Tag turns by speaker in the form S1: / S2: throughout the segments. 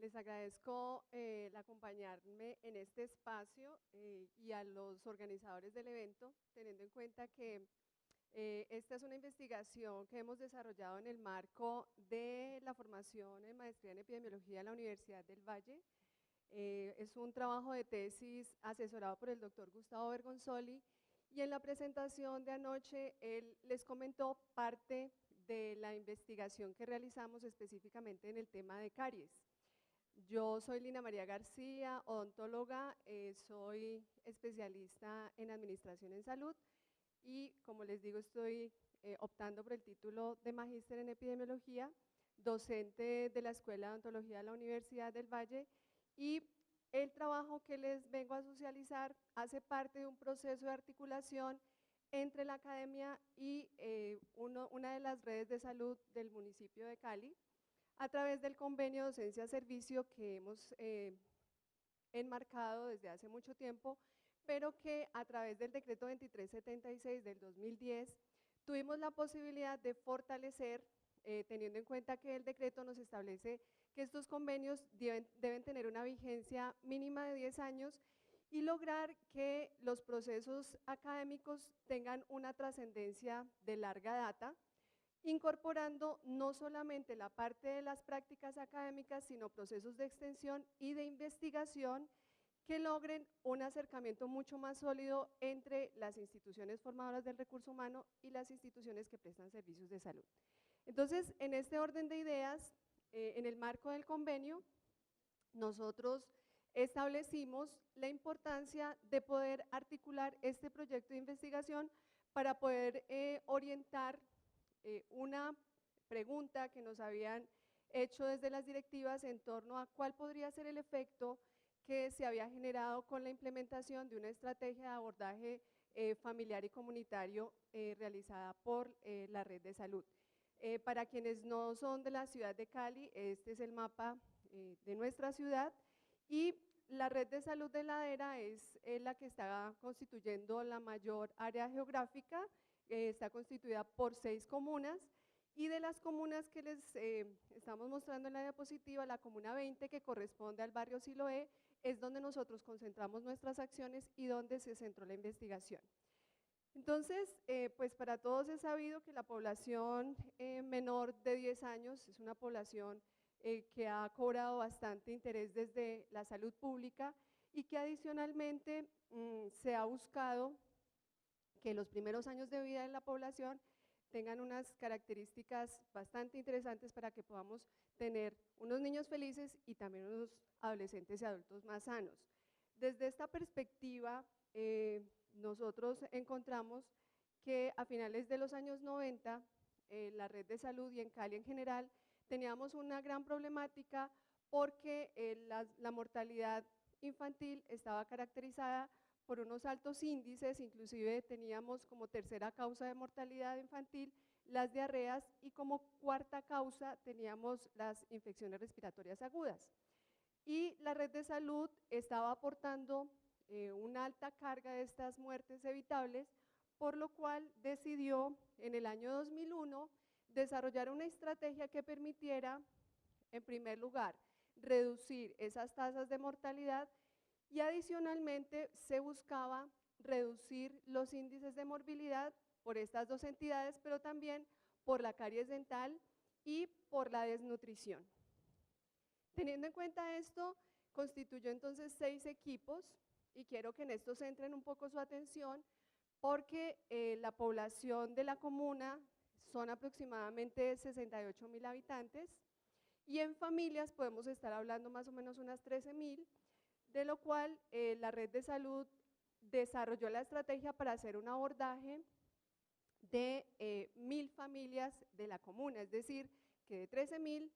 S1: Les agradezco el acompañarme en este espacio y a los organizadores del evento, teniendo en cuenta que esta es una investigación que hemos desarrollado en el marco de la formación en maestría en epidemiología en la Universidad del Valle. Es un trabajo de tesis asesorado por el doctor Gustavo Bergonzoli, y en la presentación de anoche él les comentó parte de la investigación que realizamos específicamente en el tema de caries. Yo soy Lina María García, odontóloga, soy especialista en administración en salud y, como les digo, estoy optando por el título de magíster en epidemiología, docente de la Escuela de Odontología de la Universidad del Valle, y el trabajo que les vengo a socializar hace parte de un proceso de articulación entre la academia y una de las redes de salud del municipio de Cali, a través del convenio docencia-servicio que hemos enmarcado desde hace mucho tiempo, pero que a través del decreto 2376 del 2010 tuvimos la posibilidad de fortalecer, teniendo en cuenta que el decreto nos establece que estos convenios deben tener una vigencia mínima de 10 años y lograr que los procesos académicos tengan una trascendencia de larga data, incorporando no solamente la parte de las prácticas académicas, sino procesos de extensión y de investigación que logren un acercamiento mucho más sólido entre las instituciones formadoras del recurso humano y las instituciones que prestan servicios de salud. Entonces, en este orden de ideas, en el marco del convenio, nosotros establecimos la importancia de poder articular este proyecto de investigación para poder orientar una pregunta que nos habían hecho desde las directivas en torno a cuál podría ser el efecto que se había generado con la implementación de una estrategia de abordaje familiar y comunitario realizada por la red de salud. Para quienes no son de la ciudad de Cali, este es el mapa de nuestra ciudad, y la red de salud de Ladera es la que está constituyendo la mayor área geográfica. Está constituida por 6 comunas, y de las comunas que les estamos mostrando en la diapositiva, la comuna 20, que corresponde al barrio Siloé, es donde nosotros concentramos nuestras acciones y donde se centró la investigación. Entonces, pues para todos es sabido que la población menor de 10 años es una población que ha cobrado bastante interés desde la salud pública, y que adicionalmente se ha buscado que los primeros años de vida de la población tengan unas características bastante interesantes para que podamos tener unos niños felices y también unos adolescentes y adultos más sanos. Desde esta perspectiva, nosotros encontramos que a finales de los años 90, la red de salud y en Cali en general, teníamos una gran problemática porque la mortalidad infantil estaba caracterizada por unos altos índices. Inclusive teníamos como tercera causa de mortalidad infantil las diarreas, y como cuarta causa teníamos las infecciones respiratorias agudas. Y la red de salud estaba aportando una alta carga de estas muertes evitables, por lo cual decidió en el año 2001 desarrollar una estrategia que permitiera, en primer lugar, reducir esas tasas de mortalidad, y adicionalmente se buscaba reducir los índices de morbilidad por estas dos entidades, pero también por la caries dental y por la desnutrición. Teniendo en cuenta esto, constituyó entonces 6 equipos, y quiero que en esto centren un poco su atención, porque la población de la comuna son aproximadamente 68.000 habitantes, y en familias podemos estar hablando más o menos unas 13.000, de lo cual la red de salud desarrolló la estrategia para hacer un abordaje de 1.000 familias de la comuna, es decir, que de 13.000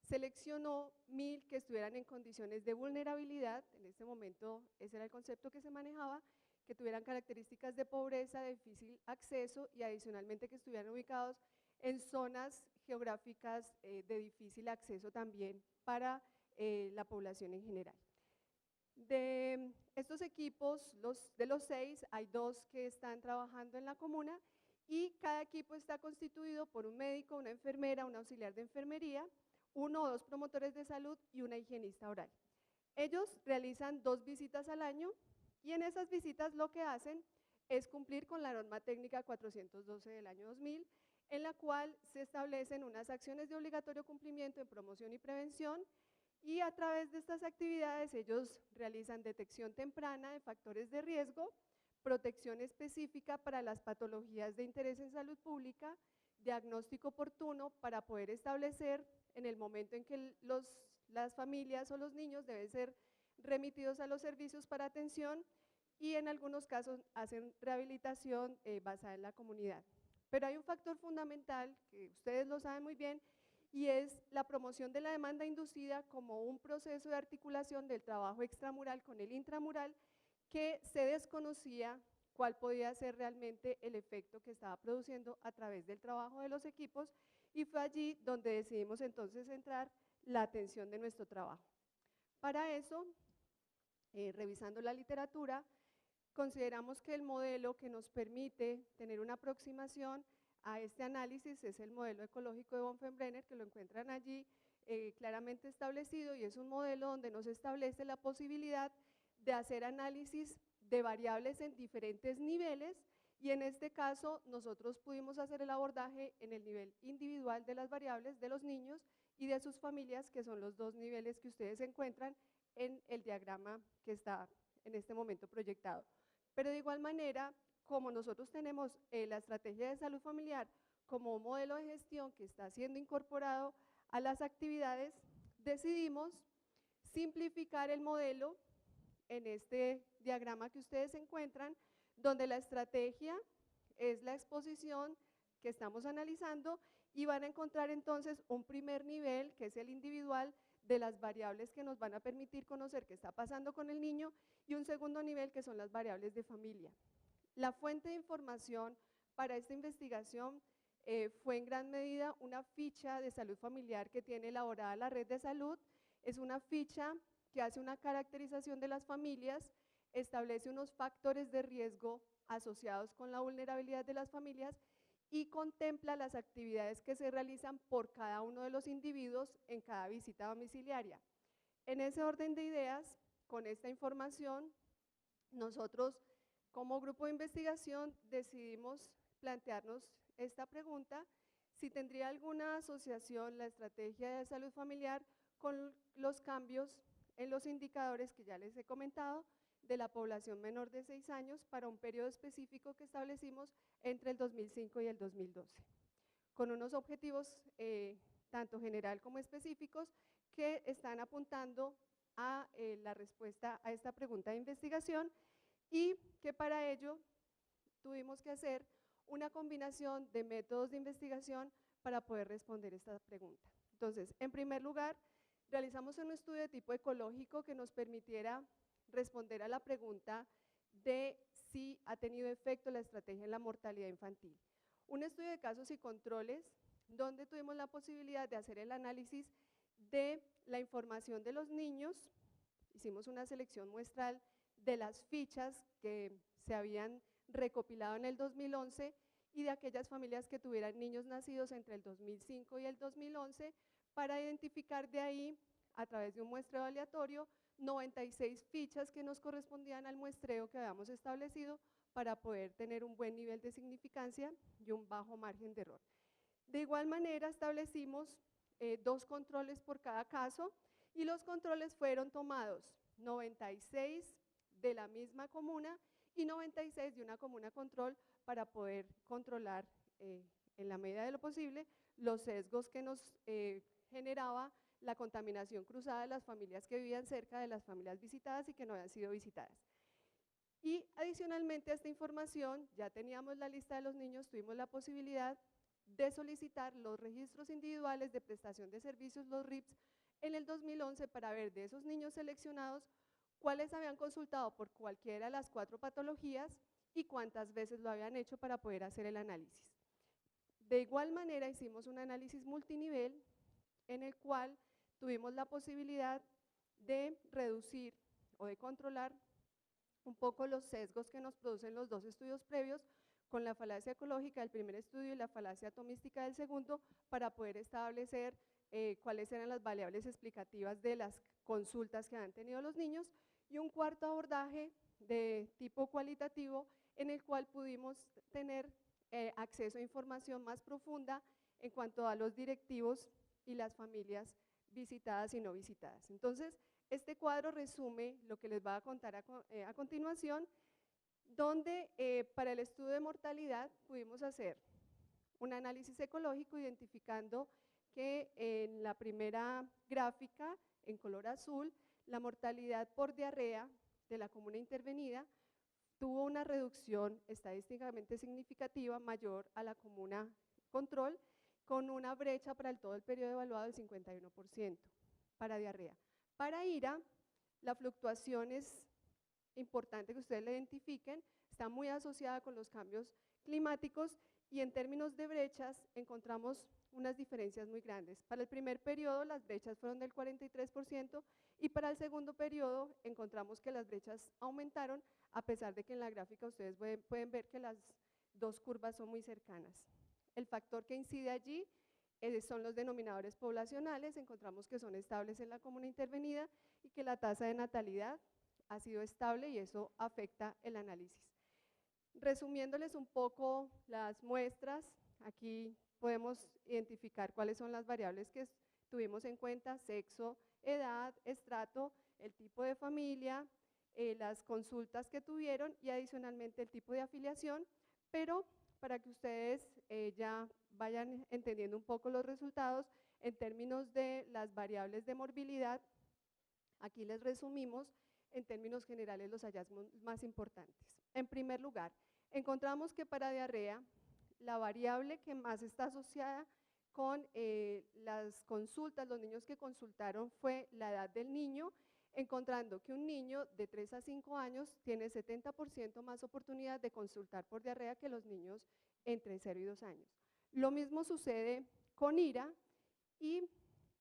S1: seleccionó 1.000 que estuvieran en condiciones de vulnerabilidad. En este momento ese era el concepto que se manejaba, que tuvieran características de pobreza, de difícil acceso, y adicionalmente que estuvieran ubicados en zonas geográficas de difícil acceso también para la población en general. De estos equipos, de los 6, hay 2 que están trabajando en la comuna, y cada equipo está constituido por un médico, una enfermera, un auxiliar de enfermería, 1 o 2 promotores de salud y una higienista oral. Ellos realizan 2 visitas al año y en esas visitas lo que hacen es cumplir con la norma técnica 412 del año 2000, en la cual se establecen unas acciones de obligatorio cumplimiento en promoción y prevención, y a través de estas actividades ellos realizan detección temprana de factores de riesgo, protección específica para las patologías de interés en salud pública, diagnóstico oportuno para poder establecer en el momento en que las familias o los niños deben ser remitidos a los servicios para atención, y en algunos casos hacen rehabilitación basada en la comunidad. Pero hay un factor fundamental que ustedes lo saben muy bien, y es la promoción de la demanda inducida como un proceso de articulación del trabajo extramural con el intramural, que se desconocía cuál podía ser realmente el efecto que estaba produciendo a través del trabajo de los equipos, y fue allí donde decidimos entonces centrar la atención de nuestro trabajo. Para eso, revisando la literatura, consideramos que el modelo que nos permite tener una aproximación a este análisis es el modelo ecológico de Bonfenbrenner, que lo encuentran allí claramente establecido, y es un modelo donde nos establece la posibilidad de hacer análisis de variables en diferentes niveles, y en este caso nosotros pudimos hacer el abordaje en el nivel individual de las variables de los niños y de sus familias, que son los 2 niveles que ustedes encuentran en el diagrama que está en este momento proyectado. Pero de igual manera, como nosotros tenemos la estrategia de salud familiar como un modelo de gestión que está siendo incorporado a las actividades, decidimos simplificar el modelo en este diagrama que ustedes encuentran, donde la estrategia es la exposición que estamos analizando, y van a encontrar entonces un primer nivel, que es el individual, de las variables que nos van a permitir conocer qué está pasando con el niño, y un segundo nivel que son las variables de familia. La fuente de información para esta investigación fue en gran medida una ficha de salud familiar que tiene elaborada la Red de Salud. Es una ficha que hace una caracterización de las familias, establece unos factores de riesgo asociados con la vulnerabilidad de las familias y contempla las actividades que se realizan por cada uno de los individuos en cada visita domiciliaria. En ese orden de ideas, con esta información, nosotros como grupo de investigación decidimos plantearnos esta pregunta: si tendría alguna asociación la estrategia de salud familiar con los cambios en los indicadores que ya les he comentado de la población menor de 6 años para un periodo específico que establecimos entre el 2005 y el 2012, con unos objetivos tanto general como específicos que están apuntando a la respuesta a esta pregunta de investigación, y que para ello tuvimos que hacer una combinación de métodos de investigación para poder responder esta pregunta. Entonces, en primer lugar, realizamos un estudio de tipo ecológico que nos permitiera responder a la pregunta de si ha tenido efecto la estrategia en la mortalidad infantil. Un estudio de casos y controles donde tuvimos la posibilidad de hacer el análisis de la información de los niños. Hicimos una selección muestral de las fichas que se habían recopilado en el 2011 y de aquellas familias que tuvieran niños nacidos entre el 2005 y el 2011, para identificar de ahí, a través de un muestreo aleatorio, 96 fichas que nos correspondían al muestreo que habíamos establecido para poder tener un buen nivel de significancia y un bajo margen de error. De igual manera, establecimos 2 controles por cada caso, y los controles fueron tomados 96 de la misma comuna y 96 de una comuna control, para poder controlar en la medida de lo posible los sesgos que nos generaba la contaminación cruzada de las familias que vivían cerca de las familias visitadas y que no habían sido visitadas. Y adicionalmente a esta información, ya teníamos la lista de los niños, tuvimos la posibilidad de solicitar los registros individuales de prestación de servicios, los RIPS, en el 2011, para ver de esos niños seleccionados cuáles habían consultado por cualquiera de las 4 patologías y cuántas veces lo habían hecho, para poder hacer el análisis. De igual manera, hicimos un análisis multinivel en el cual tuvimos la posibilidad de reducir o de controlar un poco los sesgos que nos producen los 2 estudios previos, con la falacia ecológica del primer estudio y la falacia atomística del segundo, para poder establecer cuáles eran las variables explicativas de las consultas que han tenido los niños, y un cuarto abordaje de tipo cualitativo en el cual pudimos tener acceso a información más profunda en cuanto a los directivos y las familias visitadas y no visitadas. Entonces, este cuadro resume lo que les voy a contar a continuación, donde para el estudio de mortalidad pudimos hacer un análisis ecológico identificando que en la primera gráfica, en color azul, la mortalidad por diarrea de la comuna intervenida tuvo una reducción estadísticamente significativa mayor a la comuna control, con una brecha para todo el periodo evaluado del 51% para diarrea. Para IRA, la fluctuación es importante que ustedes la identifiquen, está muy asociada con los cambios climáticos y en términos de brechas encontramos unas diferencias muy grandes. Para el primer periodo las brechas fueron del 43% y para el segundo periodo encontramos que las brechas aumentaron, a pesar de que en la gráfica ustedes pueden ver que las dos curvas son muy cercanas. El factor que incide allí son los denominadores poblacionales, encontramos que son estables en la comuna intervenida y que la tasa de natalidad ha sido estable y eso afecta el análisis. Resumiéndoles un poco las muestras, aquí podemos identificar cuáles son las variables que tuvimos en cuenta: sexo, edad, estrato, el tipo de familia, las consultas que tuvieron y adicionalmente el tipo de afiliación, pero para que ustedes ya vayan entendiendo un poco los resultados, en términos de las variables de morbilidad, aquí les resumimos en términos generales los hallazgos más importantes. En primer lugar, encontramos que para diarrea, la variable que más está asociada con las consultas, los niños que consultaron, fue la edad del niño, encontrando que un niño de 3 a 5 años tiene 70% más oportunidad de consultar por diarrea que los niños entre 0 y 2 años. Lo mismo sucede con IRA, y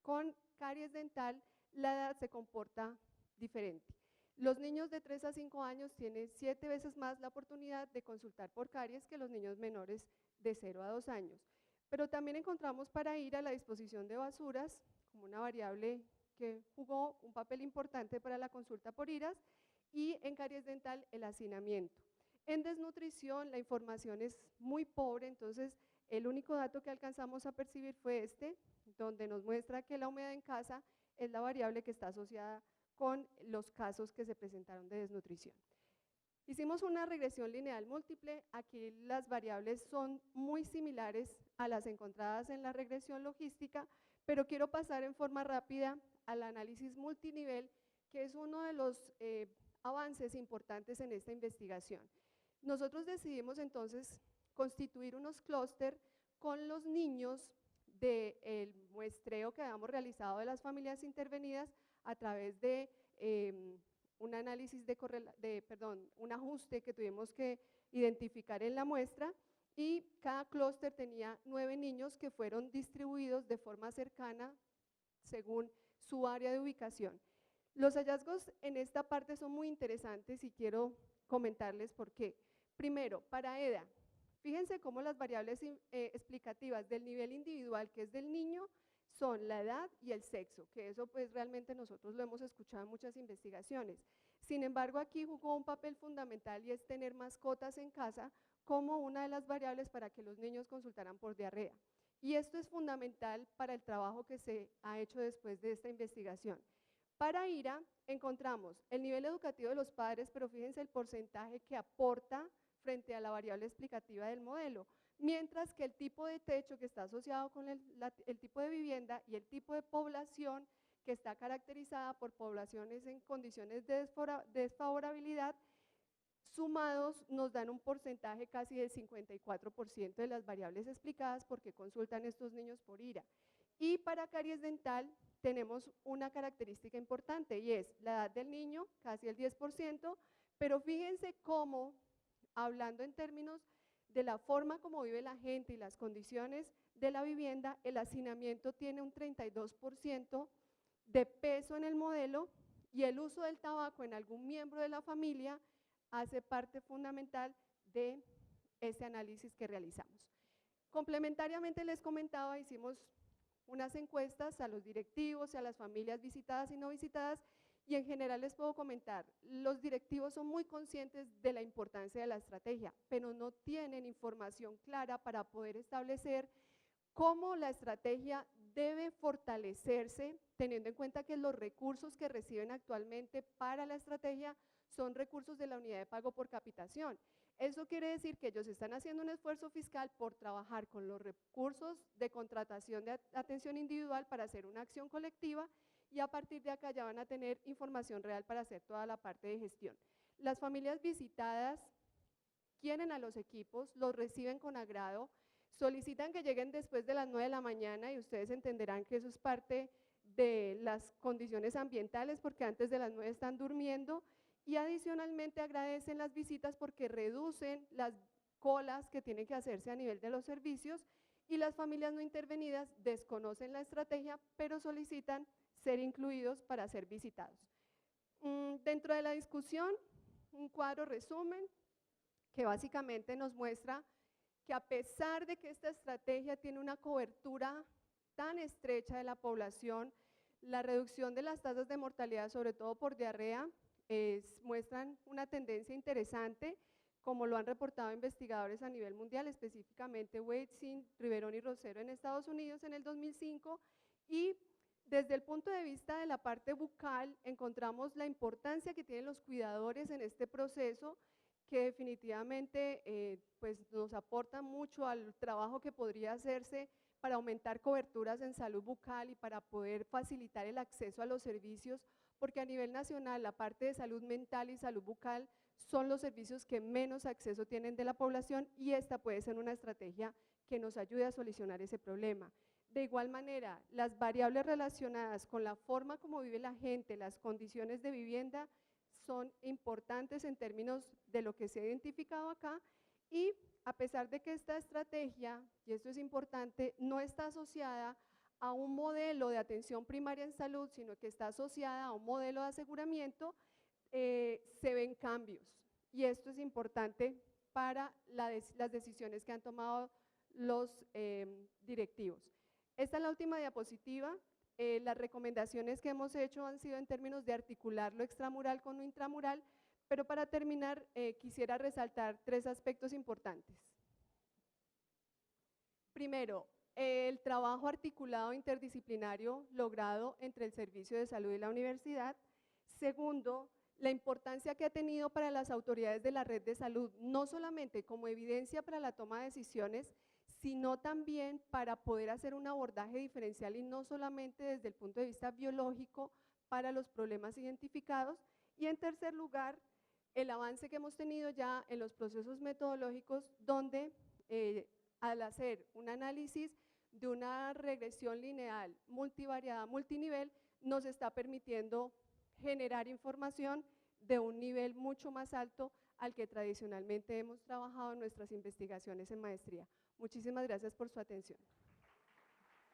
S1: con caries dental la edad se comporta diferente. Los niños de 3 a 5 años tienen 7 veces más la oportunidad de consultar por caries que los niños menores de 0 a 2 años. Pero también encontramos para IRA la disposición de basuras como una variable que jugó un papel importante para la consulta por IRAS, y en caries dental el hacinamiento. En desnutrición la información es muy pobre, entonces el único dato que alcanzamos a percibir fue este, donde nos muestra que la humedad en casa es la variable que está asociada con los casos que se presentaron de desnutrición. Hicimos una regresión lineal múltiple, aquí las variables son muy similares a las encontradas en la regresión logística, pero quiero pasar en forma rápida al análisis multinivel, que es uno de los avances importantes en esta investigación. Nosotros decidimos entonces constituir unos clústeres con los niños del muestreo que habíamos realizado de las familias intervenidas a través de un análisis un ajuste que tuvimos que identificar en la muestra, y cada clúster tenía 9 niños que fueron distribuidos de forma cercana según su área de ubicación. Los hallazgos en esta parte son muy interesantes y quiero comentarles por qué. Primero, para EDA, fíjense cómo las variables explicativas del nivel individual, que es del niño, son la edad y el sexo, que eso pues realmente nosotros lo hemos escuchado en muchas investigaciones. Sin embargo, aquí jugó un papel fundamental y es tener mascotas en casa como una de las variables para que los niños consultaran por diarrea. Y esto es fundamental para el trabajo que se ha hecho después de esta investigación. Para IRA encontramos el nivel educativo de los padres, pero fíjense el porcentaje que aporta frente a la variable explicativa del modelo, mientras que el tipo de techo que está asociado con el tipo de vivienda y el tipo de población que está caracterizada por poblaciones en condiciones de desfavorabilidad, sumados nos dan un porcentaje casi del 54% de las variables explicadas por qué consultan estos niños por IRA. Y para caries dental tenemos una característica importante y es la edad del niño, casi el 10%, pero fíjense cómo, hablando en términos de la forma como vive la gente y las condiciones de la vivienda, el hacinamiento tiene un 32% de peso en el modelo, y el uso del tabaco en algún miembro de la familia hace parte fundamental de ese análisis que realizamos. Complementariamente les comentaba, hicimos unas encuestas a los directivos, a las familias visitadas y no visitadas, y en general les puedo comentar, los directivos son muy conscientes de la importancia de la estrategia, pero no tienen información clara para poder establecer cómo la estrategia debe fortalecerse, teniendo en cuenta que los recursos que reciben actualmente para la estrategia son recursos de la unidad de pago por capitación. Eso quiere decir que ellos están haciendo un esfuerzo fiscal por trabajar con los recursos de contratación de atención individual para hacer una acción colectiva, y a partir de acá ya van a tener información real para hacer toda la parte de gestión. Las familias visitadas quieren a los equipos, los reciben con agrado, solicitan que lleguen después de las 9 de la mañana, y ustedes entenderán que eso es parte de las condiciones ambientales porque antes de las 9 están durmiendo, y adicionalmente agradecen las visitas porque reducen las colas que tienen que hacerse a nivel de los servicios, y las familias no intervenidas desconocen la estrategia pero solicitan ser incluidos para ser visitados. Dentro de la discusión, un cuadro resumen que básicamente nos muestra que a pesar de que esta estrategia tiene una cobertura tan estrecha de la población, la reducción de las tasas de mortalidad, sobre todo por diarrea, muestran una tendencia interesante, como lo han reportado investigadores a nivel mundial, específicamente Weizing, Riverón y Rosero en Estados Unidos en el 2005, y desde el punto de vista de la parte bucal encontramos la importancia que tienen los cuidadores en este proceso, que definitivamente pues nos aporta mucho al trabajo que podría hacerse para aumentar coberturas en salud bucal y para poder facilitar el acceso a los servicios, porque a nivel nacional la parte de salud mental y salud bucal son los servicios que menos acceso tienen de la población, y esta puede ser una estrategia que nos ayude a solucionar ese problema. De igual manera, las variables relacionadas con la forma como vive la gente, las condiciones de vivienda, son importantes en términos de lo que se ha identificado acá, y a pesar de que esta estrategia, y esto es importante, no está asociada a un modelo de atención primaria en salud, sino que está asociada a un modelo de aseguramiento, se ven cambios, y esto es importante para las decisiones que han tomado los directivos. Esta es la última diapositiva. Las recomendaciones que hemos hecho han sido en términos de articular lo extramural con lo intramural, pero para terminar quisiera resaltar 3 aspectos importantes. Primero, el trabajo articulado interdisciplinario logrado entre el Servicio de Salud y la universidad. Segundo, la importancia que ha tenido para las autoridades de la red de salud, no solamente como evidencia para la toma de decisiones, sino también para poder hacer un abordaje diferencial y no solamente desde el punto de vista biológico para los problemas identificados. Y en tercer lugar, el avance que hemos tenido ya en los procesos metodológicos, donde al hacer un análisis de una regresión lineal multivariada, multinivel, nos está permitiendo generar información de un nivel mucho más alto al que tradicionalmente hemos trabajado en nuestras investigaciones en maestría. Muchísimas gracias por su atención.